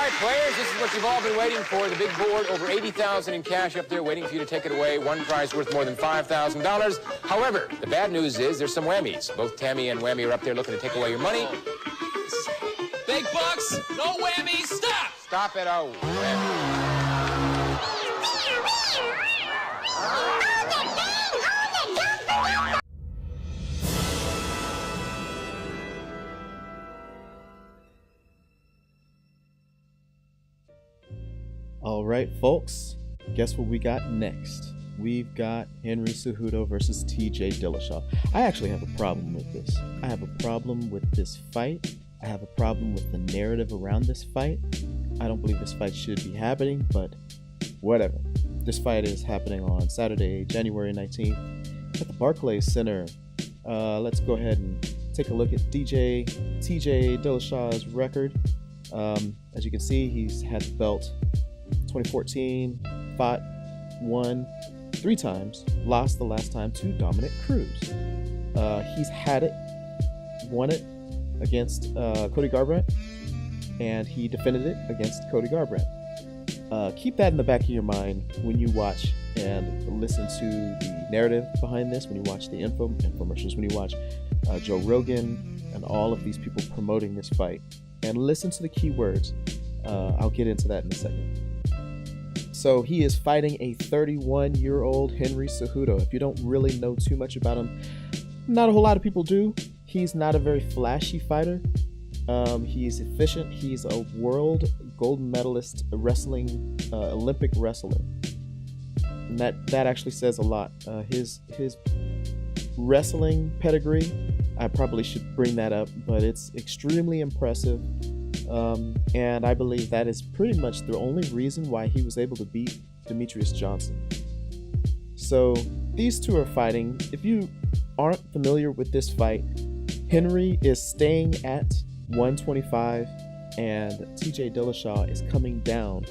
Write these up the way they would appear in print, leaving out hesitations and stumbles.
right, players, this is what you've all been waiting for. The big board, over $80,000 in cash up there waiting for you to take it away. One prize worth more than $5,000. However, the bad news is there's some whammies. Both Tammy and Whammy are up there looking to take away your money. Big bucks, no whammies, stop! Stop it, oh, Whammy. All right, folks, guess what we got next? We've got Henry Cejudo versus TJ Dillishaw. I actually have a problem with this. I have a problem with this fight. I have a problem with the narrative around this fight. I don't believe this fight should be happening, but whatever. This fight is happening on Saturday, January 19th at the Barclays Center. Let's go ahead and take a look at TJ Dillishaw's record. As you can see, he's had the belt 2014, fought, won 3 times, lost the last time to Dominic Cruz. He's had it, won it against Cody Garbrandt, and he defended it against Cody Garbrandt. Keep that in the back of your mind when you watch and listen to the narrative behind this, when you watch the infomercials, when you watch Joe Rogan and all of these people promoting this fight, and listen to the keywords. I'll get into that in a second. So he is fighting a 31-year-old Henry Cejudo. If you don't really know too much about him, not a whole lot of people do. He's not a very flashy fighter. He's efficient. He's a world gold medalist wrestling, Olympic wrestler. And that actually says a lot. His wrestling pedigree, I probably should bring that up, but it's extremely impressive. And I believe that is pretty much the only reason why he was able to beat Demetrius Johnson. So these two are fighting. If you aren't familiar with this fight, Henry is staying at 125 and TJ Dillishaw is coming down,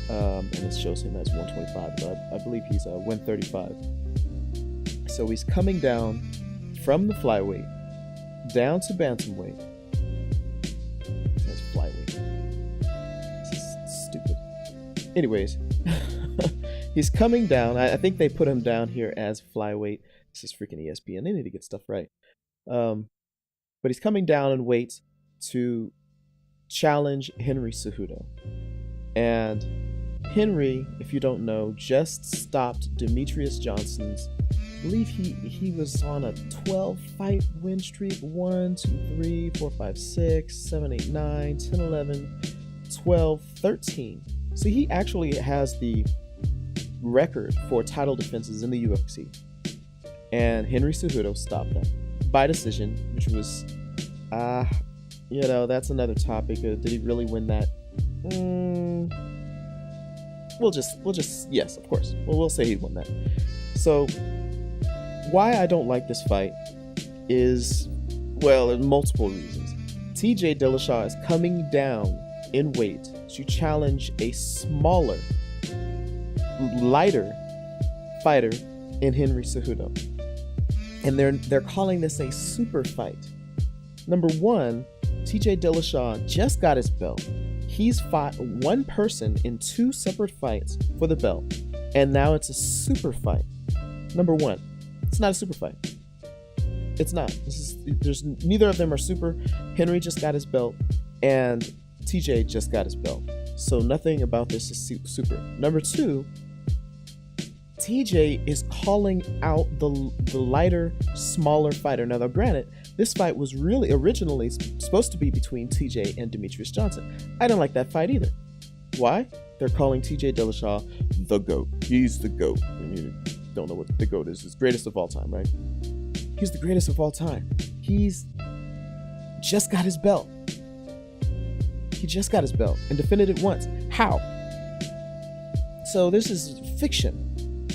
and it shows him as 125, but I believe he's 135. So he's coming down from the flyweight down to bantamweight. Flyweight. This is stupid. Anyways, he's coming down. I think they put him down here as flyweight. This is freaking ESPN. They need to get stuff right. But he's coming down in weight to challenge Henry Cejudo. And Henry, if you don't know, just stopped Demetrius Johnson's. I believe he was on a 12-fight win streak. 1, 2, 3, 4, 5, 6, 7, 8, 9, 10, 11, 12, 13. So he actually has the record for title defenses in the UFC. And Henry Cejudo stopped that by decision, which was, that's another topic. Did he really win that? We'll just, yes, of course. We'll say he won that. So why I don't like this fight is, well, there's multiple reasons. TJ Dillishaw is coming down in weight to challenge a smaller, lighter fighter in Henry Cejudo. And they're calling this a super fight. Number one, TJ Dillishaw just got his belt. He's fought one person in 2 separate fights for the belt. And now it's a super fight. Number one, it's not a super fight. It's not. Neither of them are super. Henry just got his belt, and TJ just got his belt. So nothing about this is super. Number two, TJ is calling out the lighter, smaller fighter. Now, granted, this fight was really originally supposed to be between TJ and Demetrius Johnson. I don't like that fight either. Why? They're calling TJ Dillishaw the GOAT. He's the GOAT. Don't know what the GOAT is. It's greatest of all time, right? He's the greatest of all time. He's just got his belt. He just got his belt and defended it once. How? So this is fiction.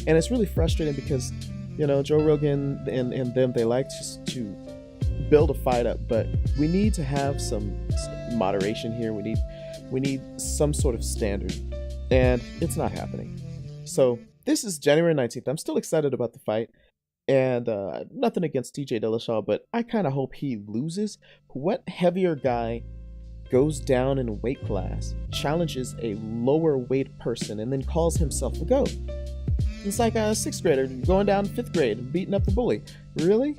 And it's really frustrating because, Joe Rogan and them, they like to build a fight up, but we need to have some moderation here. We need some sort of standard, and it's not happening. So this is January 19th. I'm still excited about the fight, and nothing against TJ Dillishaw, but I kind of hope he loses. What heavier guy goes down in a weight class, challenges a lower weight person, and then calls himself the GOAT. It's like a 6th grader going down to 5th grade and beating up the bully. Really?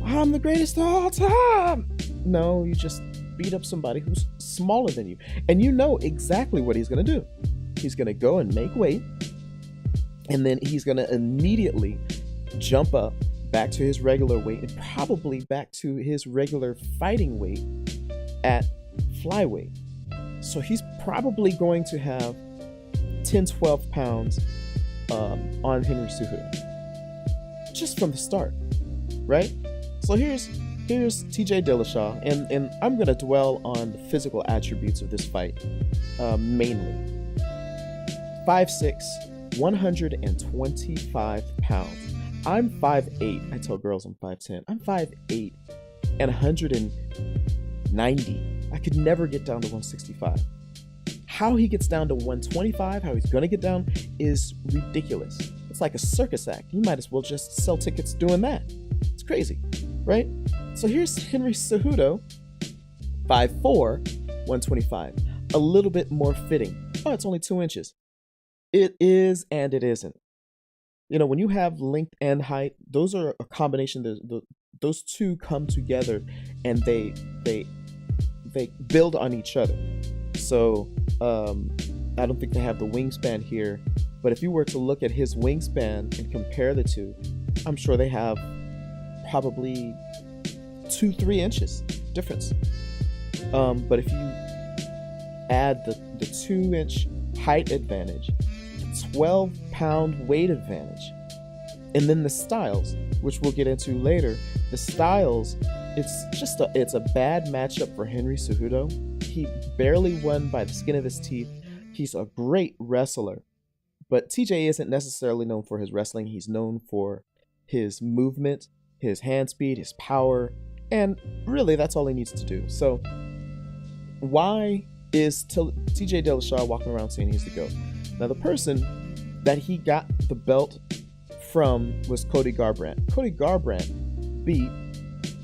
I'm the greatest of all time. No, you just beat up somebody who's smaller than you. And you know exactly what he's going to do. He's going to go and make weight, and then he's going to immediately jump up back to his regular weight and probably back to his regular fighting weight at flyweight. So he's probably going to have 10, 12 pounds on Henry Cejudo just from the start, right? So here's TJ Dillishaw, and I'm going to dwell on the physical attributes of this fight mainly. 5'6", 125 pounds. I'm 5'8". I tell girls I'm 5'10". I'm 5'8" and 190. I could never get down to 165. How he gets down to 125, how he's gonna get down, is ridiculous. It's like a circus act. You might as well just sell tickets doing that. It's crazy, right? So here's Henry Cejudo, 5'4", 125. A little bit more fitting. Oh, it's only 2 inches. It is and it isn't. You know, when you have length and height, those are a combination. Those two come together, and they build on each other. So I don't think they have the wingspan here, but if you were to look at his wingspan and compare the two, I'm sure they have probably 2-3 inches difference. But if you add the 2-inch height advantage, 12-pound weight advantage, and then the styles, which we'll get into later, the styles, it's a bad matchup for Henry Cejudo. He barely won by the skin of his teeth. He's a great wrestler, but TJ isn't necessarily known for his wrestling. He's known for his movement, his hand speed, his power, and really that's all he needs to do. So why is TJ Dillishaw walking around saying he's the GOAT? Now, the person that he got the belt from was Cody Garbrandt. Cody Garbrandt beat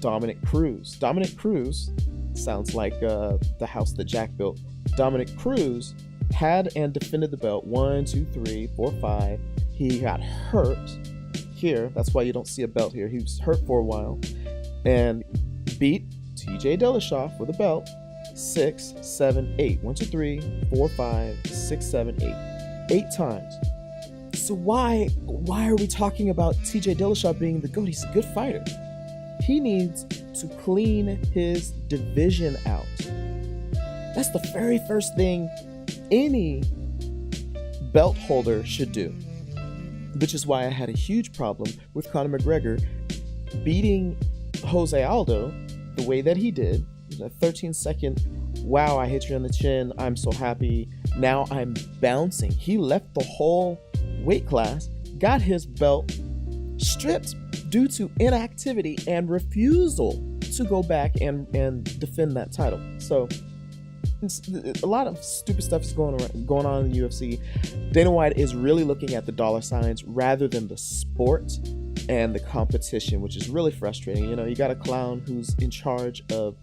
Dominic Cruz. Dominic Cruz sounds like the house that Jack built. Dominic Cruz had and defended the belt 1, 2, 3, 4, 5. He got hurt here. That's why you don't see a belt here. He was hurt for a while and beat TJ Dillashaw for the belt 6, 7, 8. 1, 2, 3, 4, 5, 6, 7, 8. 8 times. So why are we talking about TJ Dillashaw being the GOAT? He's a good fighter. He needs to clean his division out. That's the very first thing any belt holder should do. Which is why I had a huge problem with Conor McGregor beating Jose Aldo the way that he did. A 13-second, wow, I hit you on the chin, I'm so happy, now I'm bouncing. He left the whole weight class, got his belt stripped due to inactivity and refusal to go back and defend that title. So a lot of stupid stuff is going on in the UFC. Dana White is really looking at the dollar signs rather than the sport and the competition, which is really frustrating. You know, you got a clown who's in charge of,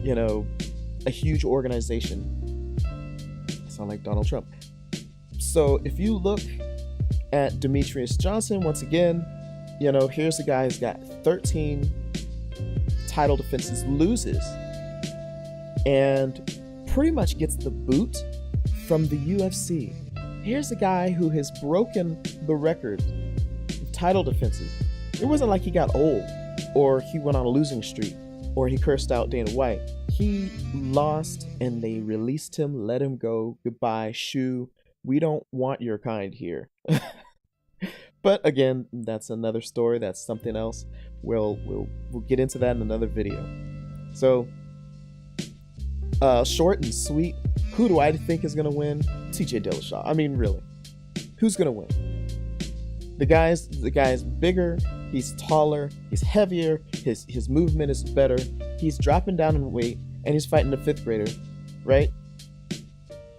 you know, a huge organization. I sound like Donald Trump. So if you look at Demetrius Johnson, once again, you know, here's the guy who's got 13 title defenses, loses, and pretty much gets the boot from the UFC. Here's a guy who has broken the record of title defenses. It wasn't like he got old or he went on a losing streak or he cursed out Dana White. He lost and they released him, let him go. Goodbye, shoo. We don't want your kind here. But again, that's another story. That's something else. We'll get into that in another video. So, short and sweet. Who do I think is gonna win? TJ Dillashaw. I mean, really, who's gonna win? The guy's bigger. He's taller. He's heavier. His movement is better. He's dropping down in weight, and he's fighting a 5th grader, right?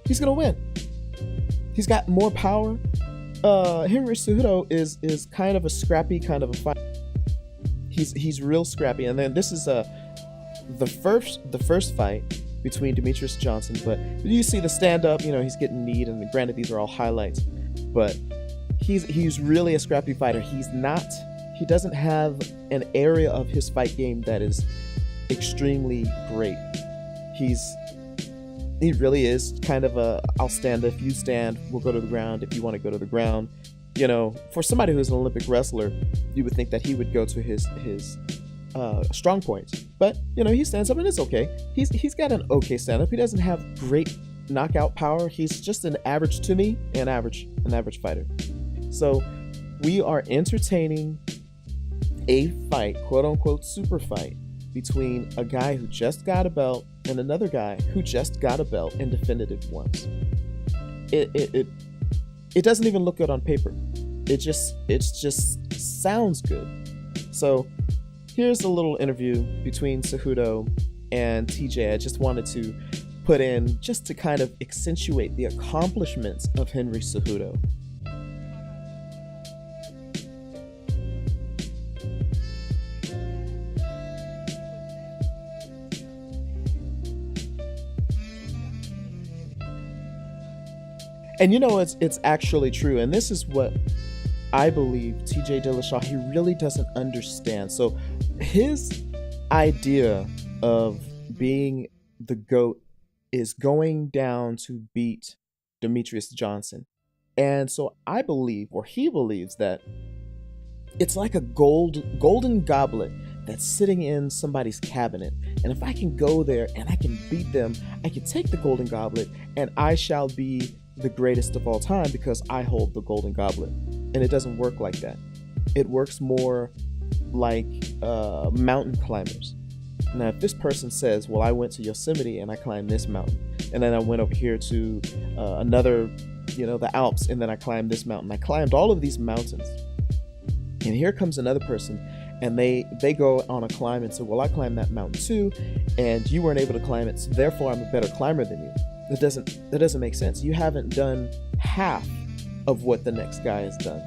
He's gonna win. He's got more power. Henry Cejudo is kind of a scrappy kind of a fight. He's real scrappy. And then this is the first fight between Demetrius Johnson, but you see the stand-up, he's getting kneed, and granted these are all highlights, but he's really a scrappy fighter. He doesn't have an area of his fight game that is extremely great. He really is kind of I'll stand if you stand, we'll go to the ground if you want to go to the ground. For somebody who's an Olympic wrestler, you would think that he would go to his strong points. But, he stands up and it's okay. He's got an okay stand-up. He doesn't have great knockout power. He's just an average fighter. So we are entertaining a fight, quote-unquote super fight, between a guy who just got a belt and another guy who just got a belt and defended it once. It doesn't even look good on paper. It just sounds good. So here's a little interview between Cejudo and TJ. I just wanted to put in just to kind of accentuate the accomplishments of Henry Cejudo. And it's actually true. And this is what I believe TJ Dillishaw, he really doesn't understand. So his idea of being the GOAT is going down to beat Demetrius Johnson. And so I believe, or he believes, that it's like a golden goblet that's sitting in somebody's cabinet. And if I can go there and I can beat them, I can take the golden goblet and I shall be the greatest of all time because I hold the golden goblet. And it doesn't work like that. It works more like mountain climbers. Now, if this person says, well, I went to Yosemite and I climbed this mountain, and then I went over here to another, the Alps, and then I climbed this mountain. I climbed all of these mountains. And here comes another person, and they go on a climb and say, well, I climbed that mountain too, and you weren't able to climb it, so therefore I'm a better climber than you. That doesn't make sense. You haven't done half of what the next guy has done.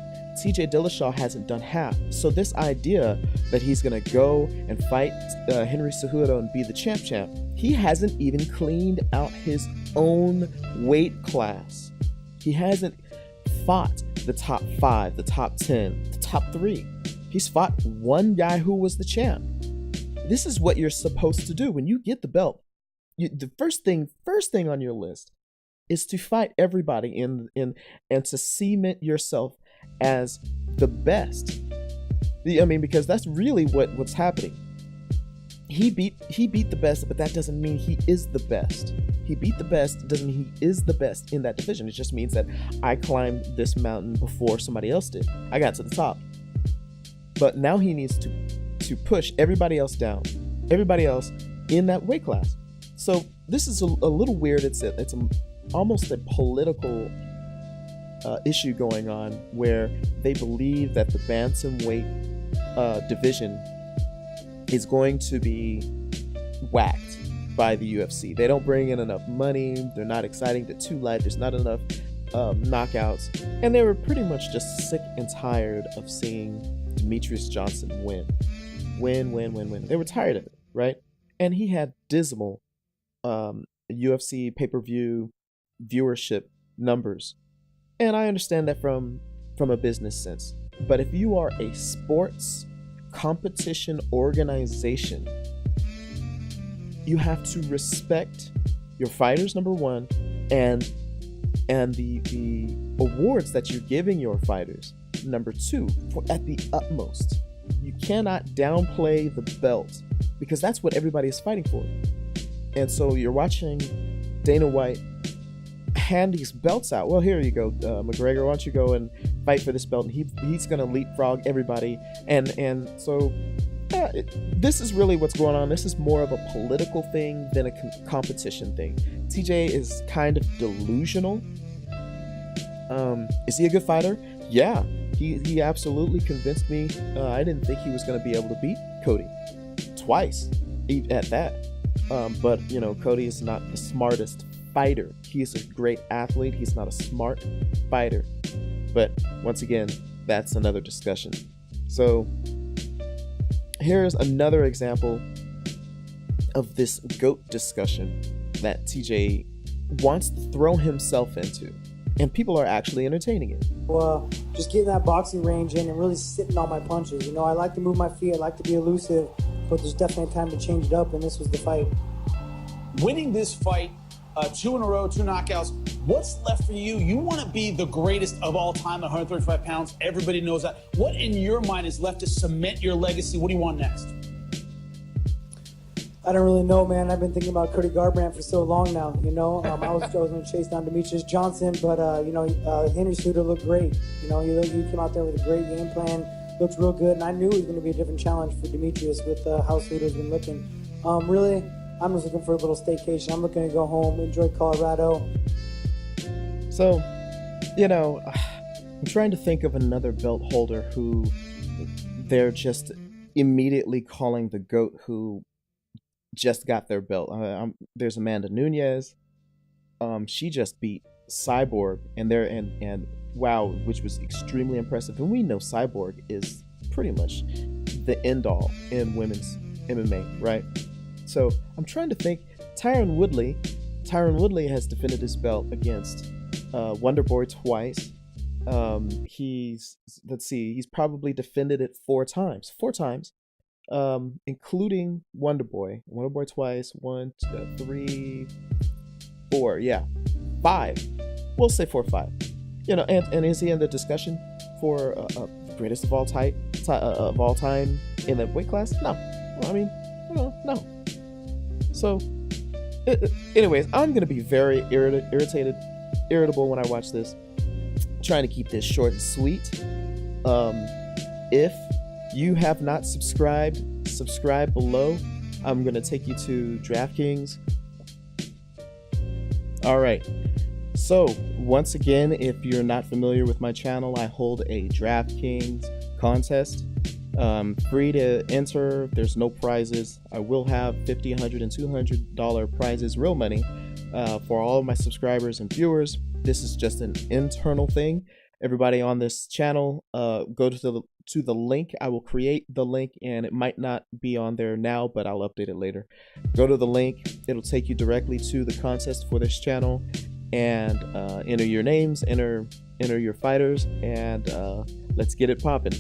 TJ Dillishaw hasn't done half. So this idea that he's going to go and fight Henry Cejudo and be the champ, he hasn't even cleaned out his own weight class. He hasn't fought the top 5, the top 10, the top 3. He's fought one guy who was the champ. This is what you're supposed to do when you get the belt. The first thing on your list is to fight everybody and to cement yourself as the best. Because that's really what's happening. He beat the best, but that doesn't mean he is the best. He beat the best doesn't mean he is the best in that division. It just means that I climbed this mountain before somebody else did. I got to the top. But now he needs to push everybody else down, everybody else in that weight class. So this is a little weird. It's almost a political issue going on where they believe that the bantamweight division is going to be whacked by the UFC. They don't bring in enough money. They're not exciting. They're too light. There's not enough knockouts. And they were pretty much just sick and tired of seeing Demetrius Johnson win. They were tired of it, right? And he had dismal UFC pay-per-view viewership numbers. And I understand that from a business sense. But if you are a sports competition organization, you have to respect your fighters, number one, and the awards that you're giving your fighters, number two, at the utmost. You cannot downplay the belt because that's what everybody is fighting for. And so you're watching Dana White hand these belts out. Well, here you go, McGregor, why don't you go and fight for this belt? And he's going to leapfrog everybody. And so this is really what's going on. This is more of a political thing than a competition thing. TJ is kind of delusional. Is he a good fighter? Yeah, he absolutely convinced me. I didn't think he was going to be able to beat Cody twice at that. But Cody is not the smartest fighter. He's a great athlete. He's not a smart fighter. But once again, that's another discussion. So here's another example of this GOAT discussion. that TJ wants to throw himself into, and people are actually entertaining it. Just getting that boxing range in and really sitting on my punches. You know, I like to move my feet, I like to be elusive, but there's definitely time to change it up, and this was the fight. Winning this fight, 2 in a row, 2 knockouts, what's left for you? You want to be the greatest of all time at 135 pounds. Everybody knows that. What in your mind is left to cement your legacy? What do you want next? I don't really know, man. I've been thinking about Cody Garbrandt for so long now, you know. I was going to chase down Demetrius Johnson, but, Henry Cejudo looked great. You know, he came out there with a great game plan, looked real good, and I knew it was going to be a different challenge for Demetrius with how Cejudo's been looking. Really, I'm just looking for a little staycation. I'm looking to go home, enjoy Colorado. So, you know, I'm trying to think of another belt holder who they're just immediately calling the GOAT who just got their belt. There's Amanda Nunes. She just beat Cyborg, and wow, which was extremely impressive. And we know Cyborg is pretty much the end all in women's MMA, right? So I'm trying to think. Tyron Woodley has defended his belt against Wonder Boy twice. He's probably defended it 4 times. Including Wonder Boy twice, 1, 2, 3, 4, yeah, 5. We'll say 4 or 5. You know, and is he in the discussion for greatest of all time in that weight class? No, well, I mean, no. So, anyways, I'm gonna be very irritable when I watch this. I'm trying to keep this short and sweet. If you have not subscribed, subscribe below. I'm going to take you to DraftKings. All right. So, once again, if you're not familiar with my channel, I hold a DraftKings contest. Free to enter. There's no prizes. I will have $50, $100, and $200 prizes, real money, for all of my subscribers and viewers. This is just an internal thing. Everybody on this channel, go to the link. I will create the link, and it might not be on there now, but I'll update it later. Go to the link. It'll take you directly to the contest for this channel, and enter your names, enter your fighters, and let's get it popping.